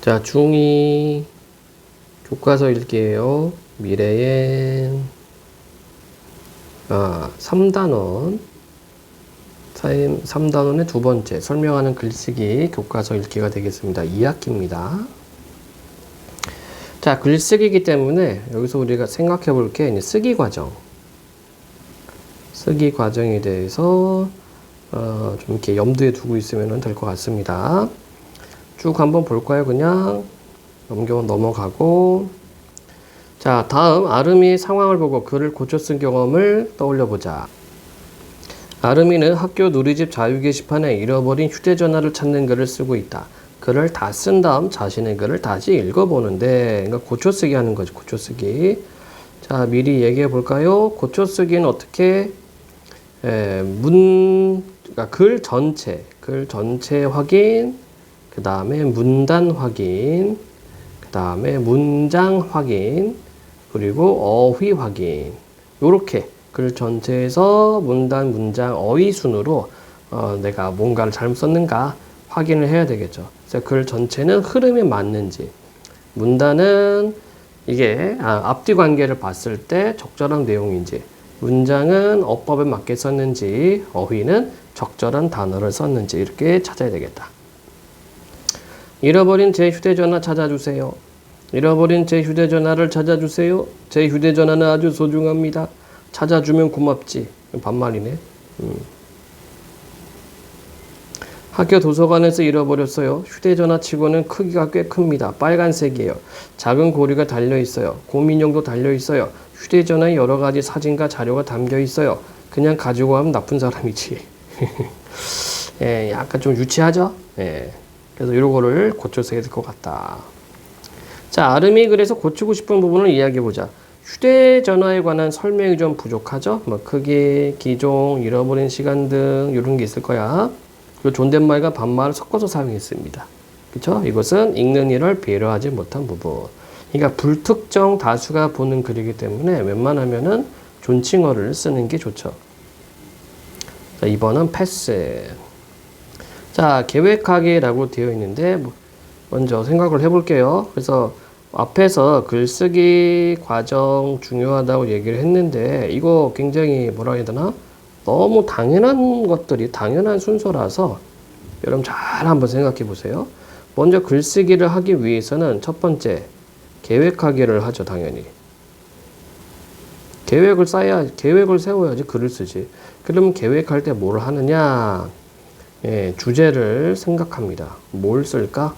자, 중2 교과서 읽기예요. 미래엔 3단원 3단원의 두 번째 설명하는 글쓰기 교과서 읽기가 되겠습니다. 2학기입니다. 자, 글쓰기이기 때문에 여기서 우리가 생각해 볼 게 쓰기 과정. 쓰기 과정에 대해서 좀 이렇게 염두에 두고 있으면 될 것 같습니다. 쭉 한번 볼까요? 그냥 넘어가고. 자, 다음 아름이의 상황을 보고 글을 고쳐 쓴 경험을 떠올려 보자. 아름이는 학교 누리집 자유 게시판에 잃어버린 휴대전화를 찾는 글을 쓰고 있다. 글을 다 쓴 다음 자신의 글을 다시 읽어보는데, 그러니까 고쳐쓰기 하는 거지, 고쳐쓰기. 자, 미리 얘기해 볼까요? 고쳐쓰기는 어떻게, 그러니까 글 전체 확인, 그 다음에 문단 확인, 그 다음에 문장 확인, 그리고 어휘 확인. 요렇게 글 전체에서 문단, 문장, 어휘 순으로 내가 뭔가를 잘못 썼는가 확인을 해야 되겠죠. 그래서 글 전체는 흐름에 맞는지, 문단은 이게 앞뒤 관계를 봤을 때 적절한 내용인지, 문장은 어법에 맞게 썼는지, 어휘는 적절한 단어를 썼는지 이렇게 찾아야 되겠다. 잃어버린 제 휴대전화 찾아주세요. 잃어버린 제 휴대전화를 찾아주세요. 제 휴대전화는 아주 소중합니다. 찾아주면 고맙지. 반말이네. 학교 도서관에서 잃어버렸어요. 휴대전화 치고는 크기가 꽤 큽니다. 빨간색이에요. 작은 고리가 달려있어요. 고민용도 달려있어요. 휴대전화에 여러 가지 사진과 자료가 담겨있어요. 그냥 가지고 가면 나쁜 사람이지. 예, 약간 좀 유치하죠? 예. 그래서 이런 거를 고쳐서 해야 될 것 같다. 자, 아름이 그래서 고치고 싶은 부분을 이야기해보자. 휴대전화에 관한 설명이 좀 부족하죠? 뭐 크기, 기종, 잃어버린 시간 등 이런 게 있을 거야. 그리고 존댓말과 반말을 섞어서 사용했습니다. 그쵸? 이것은 읽는 이를 배려하지 못한 부분. 그러니까 불특정 다수가 보는 글이기 때문에 웬만하면은 존칭어를 쓰는 게 좋죠. 자, 2번은 패스. 자, 계획하기라고 되어 있는데 먼저 생각을 해볼게요. 그래서 앞에서 글쓰기 과정 중요하다고 얘기를 했는데 이거 굉장히 뭐라 해야 되나? 너무 당연한 것들이 당연한 순서라서 여러분 잘 한번 생각해 보세요. 먼저 글쓰기를 하기 위해서는 첫 번째 계획하기를 하죠. 당연히. 계획을 세워야지 글을 쓰지. 그러면 계획할 때 뭘 하느냐? 예, 주제를 생각합니다. 뭘 쓸까?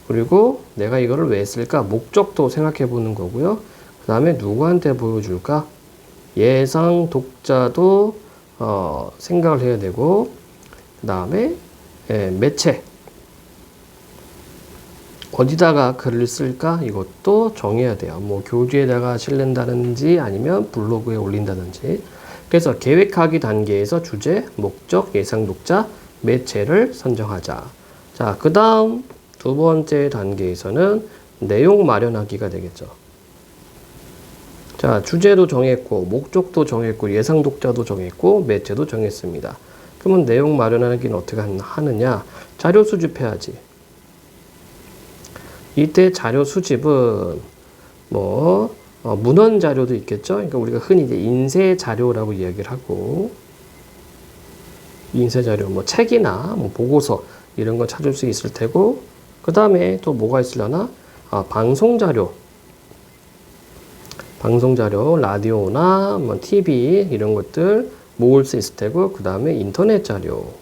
그리고 내가 이거를 왜 쓸까? 목적도 생각해 보는 거고요. 그 다음에 누구한테 보여줄까? 예상 독자도 생각을 해야 되고, 그 다음에 매체 어디다가 글을 쓸까? 이것도 정해야 돼요. 뭐 교재에다가 실린다든지 아니면 블로그에 올린다든지. 그래서 계획하기 단계에서 주제, 목적, 예상 독자, 매체를 선정하자. 자, 그 다음 두 번째 단계에서는 내용 마련하기가 되겠죠. 자, 주제도 정했고, 목적도 정했고, 예상 독자도 정했고, 매체도 정했습니다. 그러면 내용 마련하기는 어떻게 하느냐? 자료 수집해야지. 이때 자료 수집은 문헌 자료도 있겠죠. 그러니까 우리가 흔히 이제 인쇄 자료라고 이야기를 하고, 인쇄 자료, 책이나 보고서 이런 거 찾을 수 있을 테고, 그 다음에 또 뭐가 있으려나? 방송 자료, 라디오나 TV 이런 것들 모을 수 있을 테고, 그 다음에 인터넷 자료,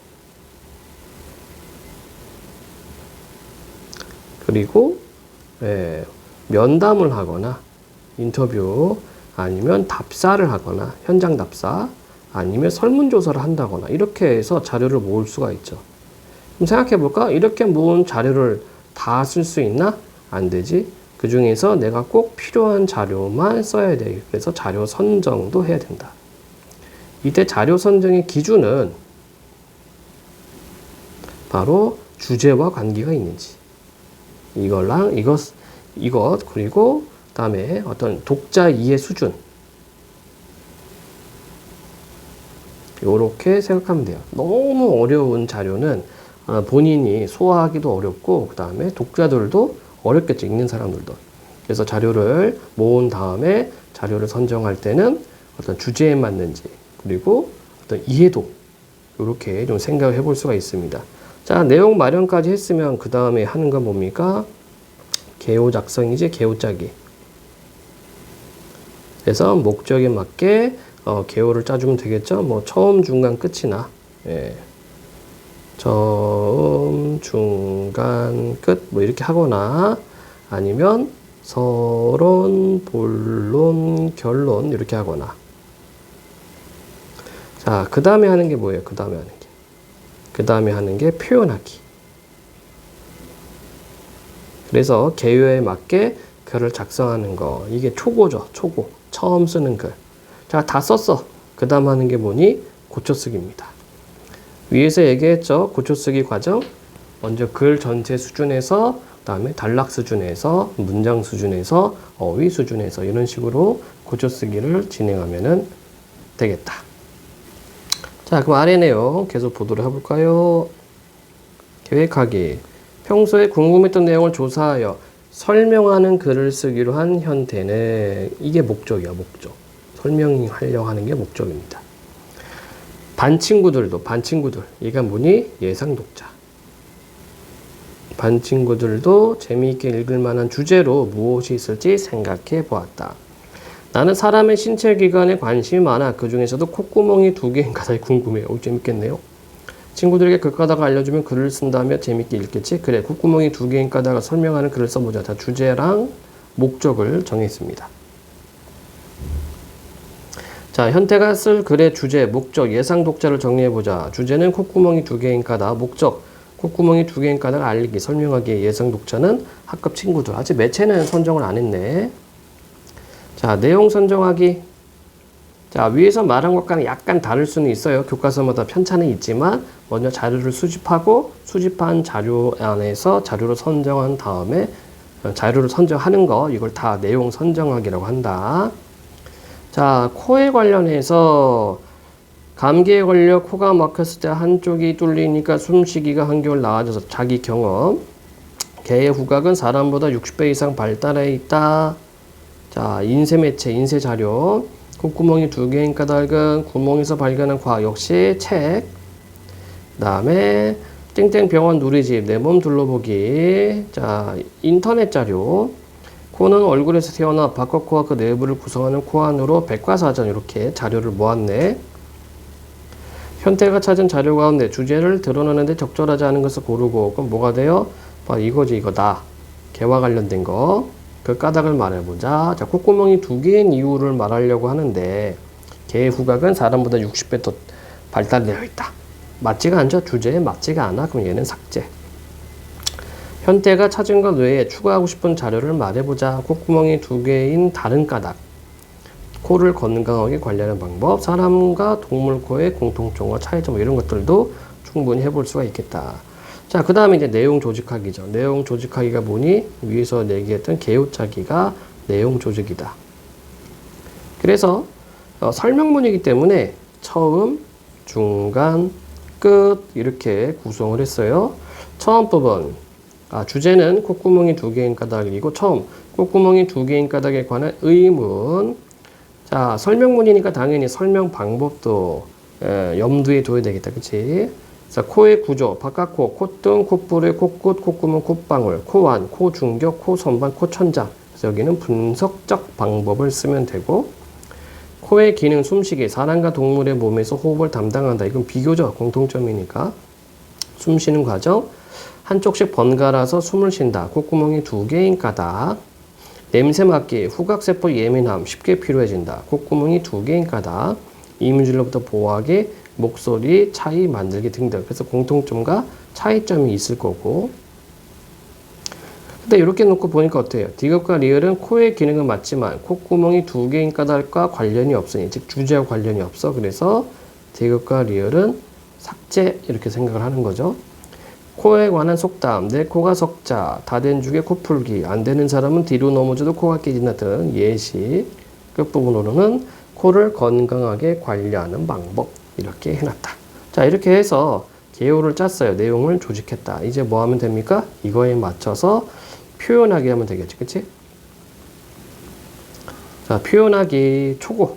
그리고 면담을 하거나 인터뷰 아니면 답사를 하거나 현장 답사 아니면 설문조사를 한다거나 이렇게 해서 자료를 모을 수가 있죠. 그럼 생각해 볼까? 이렇게 모은 자료를 다 쓸 수 있나? 안 되지. 그 중에서 내가 꼭 필요한 자료만 써야 돼. 그래서 자료 선정도 해야 된다. 이때 자료 선정의 기준은 바로 주제와 관계가 있는지, 이것랑 이것 그리고 그다음에 어떤 독자 이해 수준, 이렇게 생각하면 돼요. 너무 어려운 자료는 본인이 소화하기도 어렵고, 그 다음에 독자들도 어렵겠죠, 읽는 사람들도. 그래서 자료를 모은 다음에 자료를 선정할 때는 어떤 주제에 맞는지, 그리고 어떤 이해도, 이렇게 좀 생각을 해볼 수가 있습니다. 자, 내용 마련까지 했으면 그 다음에 하는 건 뭡니까? 개요 작성이지, 개요 짜기. 그래서 목적에 맞게 개요를 짜주면 되겠죠. 뭐 처음, 중간, 끝이나, 예. 처음, 중간, 끝, 뭐 이렇게 하거나, 아니면 서론, 본론, 결론 이렇게 하거나. 자, 그 다음에 하는 게 뭐예요? 그 다음에 하는 게. 그 다음에 하는 게 표현하기. 그래서 개요에 맞게 글을 작성하는 거. 이게 초고죠. 초고. 처음 쓰는 글. 자, 다 썼어. 그 다음 하는 게 뭐니? 고쳐쓰기입니다. 위에서 얘기했죠. 고쳐쓰기 과정. 먼저 글 전체 수준에서, 그 다음에 단락 수준에서, 문장 수준에서, 어휘 수준에서 이런 식으로 고쳐쓰기를 진행하면 되겠다. 자, 그럼 아래 내용 계속 보도록 해볼까요? 계획하기. 평소에 궁금했던 내용을 조사하여 설명하는 글을 쓰기로 한 현태는, 이게 목적이야, 목적. 설명하려고 하는 게 목적입니다. 반 친구들, 얘가 뭐니? 예상 독자. 반 친구들도 재미있게 읽을 만한 주제로 무엇이 있을지 생각해 보았다. 나는 사람의 신체 기관에 관심이 많아. 그 중에서도 콧구멍이 2개인 까닭이 궁금해요. 재밌겠네요. 친구들에게 그 까닭을 알려주면 글을 쓴다며 재밌게 읽겠지? 그래, 콧구멍이 2개인 까닭을 설명하는 글을 써보자. 자, 주제랑 목적을 정했습니다. 자, 현태가 쓸 글의 주제, 목적, 예상 독자를 정리해보자. 주제는 콧구멍이 2개인 까닭, 목적, 콧구멍이 2개인 까닭을 알리기, 설명하기, 예상 독자는 학급 친구들. 아직 매체는 선정을 안 했네. 자, 내용 선정하기. 자, 위에서 말한 것과는 약간 다를 수는 있어요. 교과서마다 편차는 있지만 먼저 자료를 수집하고 수집한 자료 안에서 자료를 선정한 다음에 자료를 선정하는 거, 이걸 다 내용 선정하기라고 한다. 자, 코에 관련해서 감기에 걸려 코가 막혔을 때 한쪽이 뚫리니까 숨쉬기가 한결 나아져서 자기 경험. 개의 후각은 사람보다 60배 이상 발달해 있다. 자, 인쇄 매체, 인쇄 자료. 콧구멍이 2개인 까닭은 구멍에서 발견한 과학, 역시 책. 그 다음에 땡땡병원 누리집, 내 몸 둘러보기. 자, 인터넷 자료. 코는 얼굴에서 태어나 바깥 코와 그 내부를 구성하는 코 안으로 백과사전, 이렇게 자료를 모았네. 현태가 찾은 자료 가운데 주제를 드러내는데 적절하지 않은 것을 고르고. 그럼 뭐가 돼요? 이거지, 이거다. 개와 관련된 거. 그 까닭을 말해보자. 자, 콧구멍이 2개인 이유를 말하려고 하는데, 개의 후각은 사람보다 60배 더 발달되어 있다. 맞지가 않죠? 주제에 맞지가 않아. 그럼 얘는 삭제. 현태가 찾은 것 외에 추가하고 싶은 자료를 말해보자. 콧구멍이 2개인 다른 까닭. 코를 건강하게 관리하는 방법. 사람과 동물 코의 공통점과 차이점, 이런 것들도 충분히 해볼 수가 있겠다. 자, 그 다음에 이제 내용 조직하기죠. 내용 조직하기가 뭐니? 위에서 얘기했던 개요 짜기가 내용 조직이다. 그래서 설명문이기 때문에 처음, 중간, 끝 이렇게 구성을 했어요. 처음 부분. 주제는 콧구멍이 2개인 까닭이고, 처음 콧구멍이 2개인 까닭에 관한 의문. 자, 설명문이니까 당연히 설명 방법도 염두에 둬야 되겠다. 그치? 자, 코의 구조, 바깥코, 콧등, 콧볼에, 콧끝, 콧구멍, 콧방울, 코완, 코중격, 코선반, 코천장. 그래서 여기는 분석적 방법을 쓰면 되고, 코의 기능, 숨쉬기, 사람과 동물의 몸에서 호흡을 담당한다. 이건 비교적 공통점이니까. 숨쉬는 과정, 한쪽씩 번갈아서 숨을 쉰다. 콧구멍이 2개인 까닭. 냄새 맡기, 후각세포 예민함, 쉽게 피로해진다. 콧구멍이 2개인 까닭. 이물질로부터 보호하기, 목소리 차이 만들기 등등. 그래서 공통점과 차이점이 있을 거고. 근데 이렇게 놓고 보니까 어때요? 디귿과 리을은 코의 기능은 맞지만 콧구멍이 2개인 까닭과 관련이 없으니, 즉 주제와 관련이 없어. 그래서 디귿과 리을은 삭제, 이렇게 생각을 하는 거죠. 코에 관한 속담, 내 코가 석자, 다 된 죽에 코 풀기, 안 되는 사람은 뒤로 넘어져도 코가 깨진다 등 예시. 끝부분으로는 코를 건강하게 관리하는 방법, 이렇게 해놨다. 자, 이렇게 해서 개요를 짰어요. 내용을 조직했다. 이제 뭐 하면 됩니까? 이거에 맞춰서 표현하기 하면 되겠지. 그치? 자, 표현하기 초고.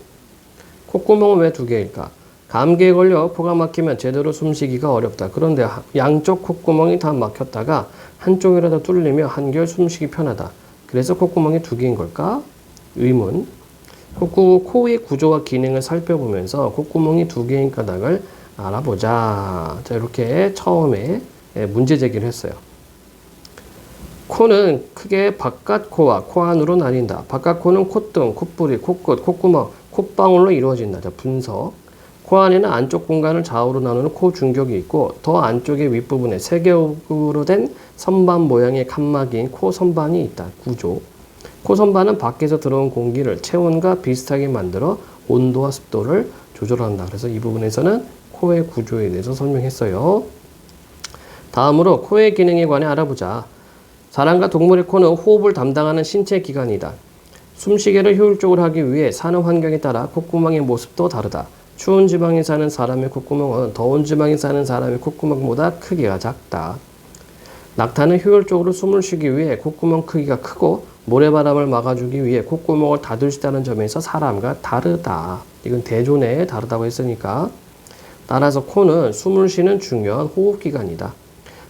콧구멍은 왜 두 개일까? 감기에 걸려 코가 막히면 제대로 숨쉬기가 어렵다. 그런데 양쪽 콧구멍이 다 막혔다가 한쪽이라도 뚫리면 한결 숨쉬기 편하다. 그래서 콧구멍이 두 개인 걸까? 의문. 코의 구조와 기능을 살펴보면서 콧구멍이 두 개인 까닭을 알아보자. 자, 이렇게 처음에 문제 제기를 했어요. 코는 크게 바깥 코와 코 안으로 나뉜다. 바깥 코는 콧등, 콧부리, 코끝, 콧구멍, 콧방울로 이루어진다. 자, 분석. 코 안에는 안쪽 공간을 좌우로 나누는 코 중격이 있고 더 안쪽의 윗부분에 세겹으로 된 선반 모양의 칸막이인 코 선반이 있다. 구조. 코 선반은 밖에서 들어온 공기를 체온과 비슷하게 만들어 온도와 습도를 조절한다. 그래서 이 부분에서는 코의 구조에 대해서 설명했어요. 다음으로 코의 기능에 관해 알아보자. 사람과 동물의 코는 호흡을 담당하는 신체 기관이다. 숨쉬기를 효율적으로 하기 위해 사는 환경에 따라 콧구멍의 모습도 다르다. 추운 지방에 사는 사람의 콧구멍은 더운 지방에 사는 사람의 콧구멍보다 크기가 작다. 낙타는 효율적으로 숨을 쉬기 위해 콧구멍 크기가 크고 모래바람을 막아주기 위해 콧구멍을 닫을 수 있다는 점에서 사람과 다르다. 이건 대존에 다르다고 했으니까. 따라서 코는 숨을 쉬는 중요한 호흡기관이다.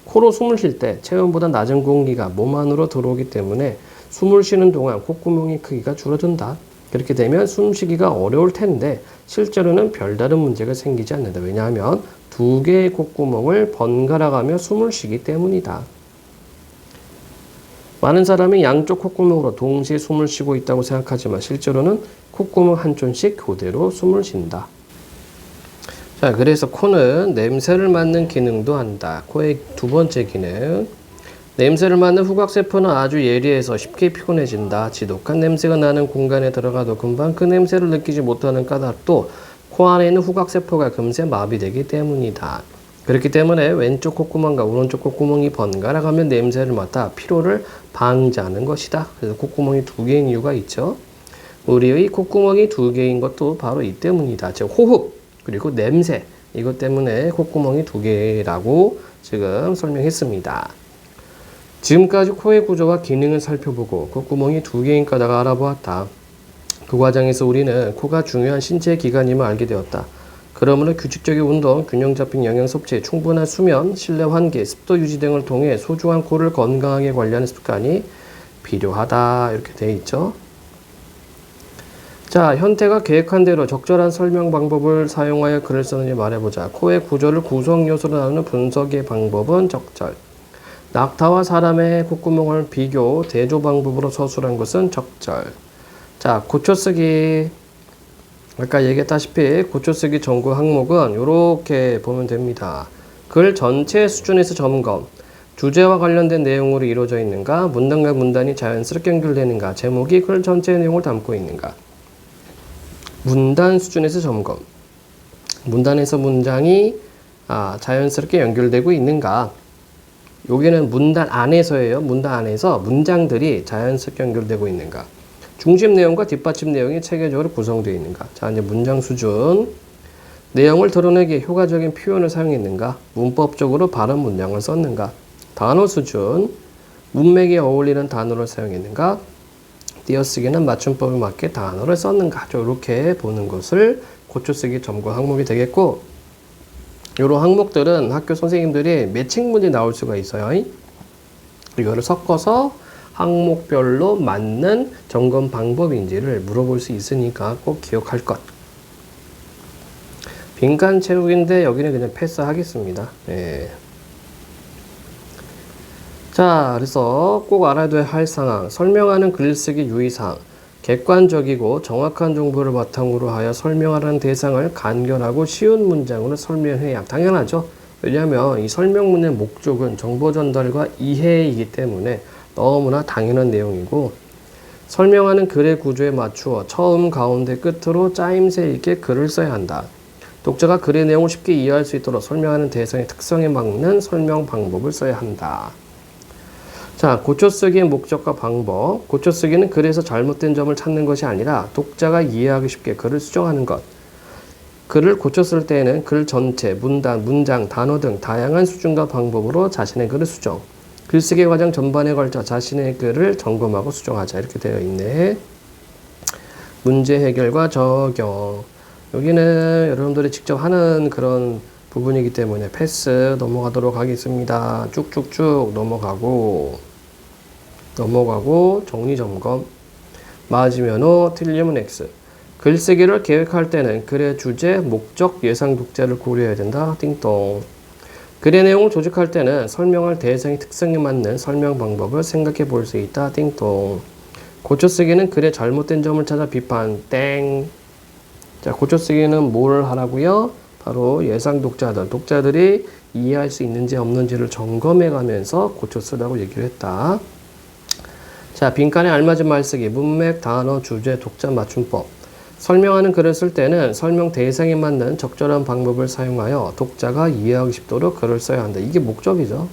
코로 숨을 쉴 때 체온보다 낮은 공기가 몸 안으로 들어오기 때문에 숨을 쉬는 동안 콧구멍의 크기가 줄어든다. 그렇게 되면 숨쉬기가 어려울 텐데 실제로는 별다른 문제가 생기지 않는다. 왜냐하면 두 개의 콧구멍을 번갈아 가며 숨을 쉬기 때문이다. 많은 사람이 양쪽 콧구멍으로 동시에 숨을 쉬고 있다고 생각하지만 실제로는 콧구멍 한쪽씩 교대로 숨을 쉰다. 자, 그래서 코는 냄새를 맡는 기능도 한다. 코의 두 번째 기능. 냄새를 맡는 후각세포는 아주 예리해서 쉽게 피곤해진다. 지독한 냄새가 나는 공간에 들어가도 금방 그 냄새를 느끼지 못하는 까닭도 코 안에 있는 후각세포가 금세 마비되기 때문이다. 그렇기 때문에 왼쪽 콧구멍과 오른쪽 콧구멍이 번갈아 가며 냄새를 맡아 피로를 방지하는 것이다. 그래서 콧구멍이 두 개인 이유가 있죠. 우리의 콧구멍이 두 개인 것도 바로 이 때문이다. 즉 호흡 그리고 냄새 이것 때문에 콧구멍이 두 개라고 지금 설명했습니다. 지금까지 코의 구조와 기능을 살펴보고 콧구멍이 두 개인 까닭을 알아보았다. 그 과정에서 우리는 코가 중요한 신체 기관임을 알게 되었다. 그러므로 규칙적인 운동, 균형 잡힌 영양 섭취, 충분한 수면, 실내 환기, 습도 유지 등을 통해 소중한 코를 건강하게 관리하는 습관이 필요하다. 이렇게 되어 있죠. 자, 현태가 계획한 대로 적절한 설명 방법을 사용하여 글을 쓰느니 말해보자. 코의 구조를 구성 요소로 나누는 분석의 방법은 적절. 낙타와 사람의 콧구멍을 비교, 대조 방법으로 서술한 것은 적절. 자, 고쳐쓰기. 아까 얘기했다시피 고쳐쓰기 전구 항목은 이렇게 보면 됩니다. 글 전체 수준에서 점검. 주제와 관련된 내용으로 이루어져 있는가? 문단과 문단이 자연스럽게 연결되는가? 제목이 글 전체의 내용을 담고 있는가? 문단 수준에서 점검. 문단에서 문장이 자연스럽게 연결되고 있는가? 여기는 문단 안에서예요. 문단 안에서 문장들이 자연스럽게 연결되고 있는가? 중심 내용과 뒷받침 내용이 체계적으로 구성되어 있는가? 자, 이제 문장 수준. 내용을 드러내기 효과적인 표현을 사용했는가? 문법적으로 바른 문장을 썼는가? 단어 수준. 문맥에 어울리는 단어를 사용했는가? 띄어쓰기는 맞춤법에 맞게 단어를 썼는가? 이렇게 보는 것을 고쳐쓰기 점검 항목이 되겠고, 이런 항목들은 학교 선생님들이 매칭 문제 나올 수가 있어요. 이거를 섞어서 항목별로 맞는 점검 방법인지를 물어볼 수 있으니까 꼭 기억할 것. 빈칸 채우기인데 여기는 그냥 패스하겠습니다. 네. 자, 그래서 꼭 알아둬야 할 상황. 설명하는 글쓰기 유의사항. 객관적이고 정확한 정보를 바탕으로 하여 설명하라는 대상을 간결하고 쉬운 문장으로 설명해야 당연하죠. 왜냐하면 이 설명문의 목적은 정보 전달과 이해이기 때문에 너무나 당연한 내용이고, 설명하는 글의 구조에 맞추어 처음, 가운데, 끝으로 짜임새 있게 글을 써야 한다. 독자가 글의 내용을 쉽게 이해할 수 있도록 설명하는 대상의 특성에 맞는 설명 방법을 써야 한다. 자, 고쳐쓰기의 목적과 방법. 고쳐쓰기는 글에서 잘못된 점을 찾는 것이 아니라 독자가 이해하기 쉽게 글을 수정하는 것. 글을 고쳤을 때에는 글 전체, 문단, 문장, 단어 등 다양한 수준과 방법으로 자신의 글을 수정. 글쓰기 과정 전반에 걸쳐 자신의 글을 점검하고 수정하자. 이렇게 되어 있네. 문제 해결과 적용. 여기는 여러분들이 직접 하는 그런 부분이기 때문에 패스 넘어가도록 하겠습니다. 쭉쭉쭉 넘어가고 정리점검. 맞으면 O, 틀리면 X. 글쓰기를 계획할 때는 글의 주제, 목적, 예상 독자를 고려해야 된다. 띵동. 글의 내용을 조직할 때는 설명할 대상의 특성에 맞는 설명 방법을 생각해 볼 수 있다. 띵동. 고쳐쓰기는 글의 잘못된 점을 찾아 비판. 땡. 자, 고쳐쓰기는 뭘 하라고요? 바로 예상 독자들이 이해할 수 있는지 없는지를 점검해 가면서 고쳐쓰라고 얘기를 했다. 자, 빈칸에 알맞은 말쓰기, 문맥, 단어, 주제, 독자 맞춤법. 설명하는 글을 쓸 때는 설명 대상에 맞는 적절한 방법을 사용하여 독자가 이해하기 쉽도록 글을 써야 한다. 이게 목적이죠.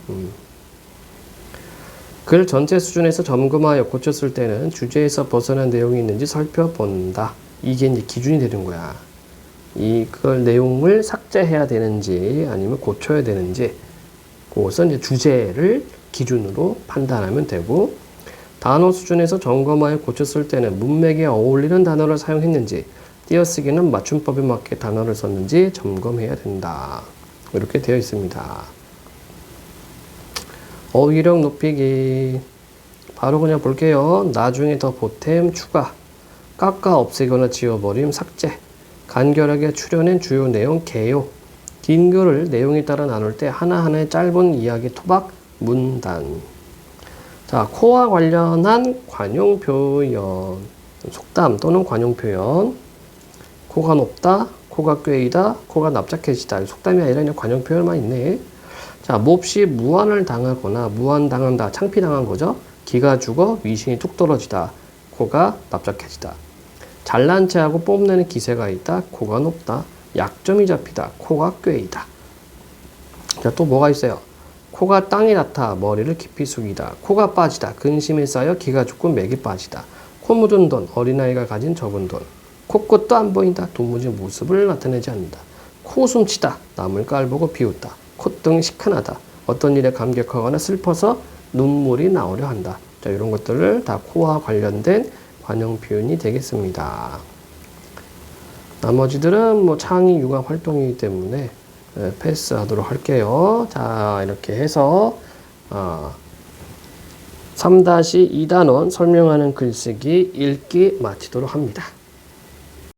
글 전체 수준에서 점검하여 고쳤을 때는 주제에서 벗어난 내용이 있는지 살펴본다. 이게 이제 기준이 되는 거야. 이걸 내용을 삭제해야 되는지 아니면 고쳐야 되는지 그것은 이제 주제를 기준으로 판단하면 되고, 단어 수준에서 점검하여 고쳤을 때는 문맥에 어울리는 단어를 사용했는지 띄어쓰기는 맞춤법에 맞게 단어를 썼는지 점검해야 된다. 이렇게 되어 있습니다. 어휘력 높이기. 바로 그냥 볼게요. 나중에 더 보탬 추가, 깎아 없애거나 지워버림 삭제, 간결하게 추려낸 주요 내용 개요. 긴 글을 내용에 따라 나눌 때 하나하나의 짧은 이야기 토박 문단. 자, 코와 관련한 관용 표현, 속담 또는 관용 표현. 코가 높다, 코가 꿰이다, 코가 납작해지다. 속담이 아니라 그냥 관용 표현만 있네. 자, 몹시 무안을 당하거나 무안당한다, 창피당한 거죠. 기가 죽어 위신이 뚝 떨어지다, 코가 납작해지다. 잘난 체하고 뽐내는 기세가 있다, 코가 높다. 약점이 잡히다, 코가 꿰이다. 자, 또 뭐가 있어요? 코가 땅에 닿다, 머리를 깊이 숙이다. 코가 빠지다, 근심에 쌓여 기가 죽고 맥이 빠지다. 코 묻은 돈, 어린아이가 가진 적은 돈. 코끝도 안 보인다, 도무지 모습을 나타내지 않는다. 코 숨치다, 남을 깔보고 비웃다. 콧등 시큰하다, 어떤 일에 감격하거나 슬퍼서 눈물이 나오려 한다. 자, 이런 것들을 다 코와 관련된 관용 표현이 되겠습니다. 나머지들은 뭐 창의 융합 활동이기 때문에 패스하도록 할게요. 자, 이렇게 해서 3-2단원 설명하는 글쓰기 읽기 마치도록 합니다.